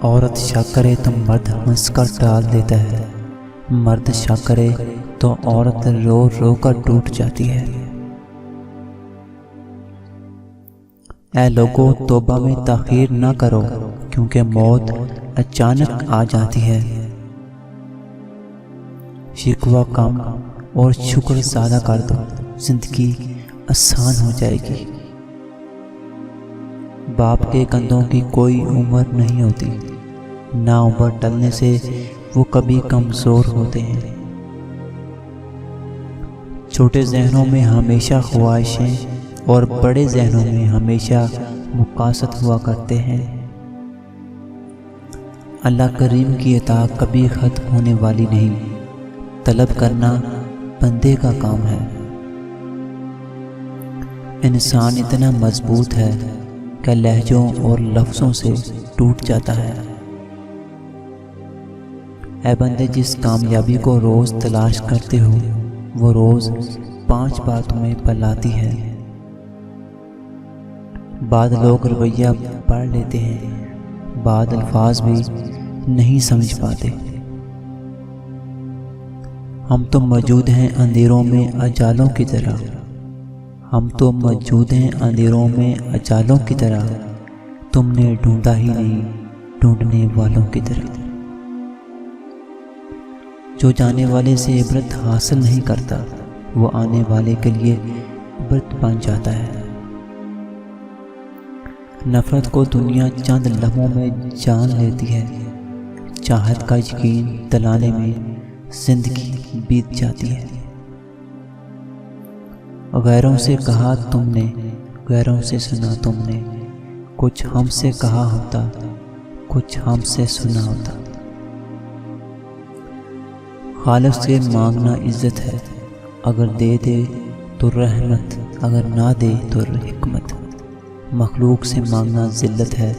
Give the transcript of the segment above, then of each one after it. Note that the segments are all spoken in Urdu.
عورت شک کرے تو مرد ہنس کر ٹال دیتا ہے، مرد شک کرے تو عورت رو رو کر ٹوٹ جاتی ہے۔ اے لوگو، توبہ میں تاخیر نہ کرو کیونکہ موت اچانک آ جاتی ہے۔ شکوہ کم اور شکر زیادہ کر دو، زندگی آسان ہو جائے گی۔ باپ کے کندھوں کی کوئی عمر نہیں ہوتی، نا عمر ٹلنے سے وہ کبھی کمزور ہوتے ہیں۔ چھوٹے ذہنوں میں ہمیشہ خواہشیں اور بڑے ذہنوں میں ہمیشہ مقاصد ہوا کرتے ہیں۔ اللہ کریم کی عطا کبھی ختم ہونے والی نہیں، طلب کرنا بندے کا کام ہے۔ انسان اتنا مضبوط ہے کہ لہجوں اور لفظوں سے ٹوٹ جاتا ہے۔ اے بندے، جس کامیابی کو روز تلاش کرتے ہو وہ روز 5 بار تمہیں پلاتی ہے۔ بعض لوگ رویہ پڑھ لیتے ہیں، بعض الفاظ بھی نہیں سمجھ پاتے۔ ہم تو موجود ہیں اندھیروں میں اجالوں کی طرح، ہم تو موجود ہیں اندھیروں میں اجالوں کی طرح، تم نے ڈھونڈا ہی نہیں ڈھونڈنے والوں کی طرح۔ جو جانے والے سے عبرت حاصل نہیں کرتا وہ آنے والے کے لیے عبرت بن جاتا ہے۔ نفرت کو دنیا چند لمحوں میں جان لیتی ہے، چاہت کا یقین دلانے میں زندگی بیت جاتی ہے۔ غیروں سے کہا تم نے، غیروں سے سنا تم نے، کچھ ہم سے کہا ہوتا، کچھ ہم سے سنا ہوتا۔ خالق سے مانگنا عزت ہے، اگر دے دے تو رحمت، اگر نہ دے تو حکمت۔ مخلوق سے مانگنا ذلت ہے،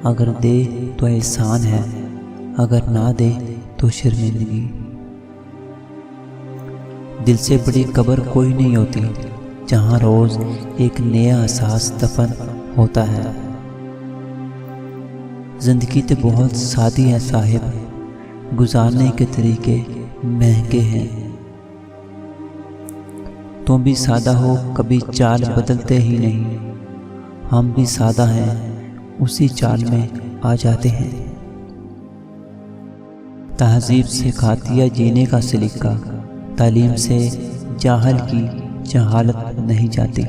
اگر دے تو احسان ہے، اگر نہ دے تو شرمندگی۔ دل سے بڑی قبر کوئی نہیں ہوتی جہاں روز ایک نیا احساس دفن ہوتا ہے۔ زندگی تو بہت سادی ہے صاحب، گزارنے کے طریقے مہنگے ہیں۔ تم بھی سادہ ہو، کبھی چال بدلتے ہی نہیں، ہم بھی سادہ ہیں، اسی چال میں آ جاتے ہیں۔ تہذیب سکھاتی ہے جینے کا سلیقہ، تعلیم سے جاہل کی جہالت نہیں جاتی۔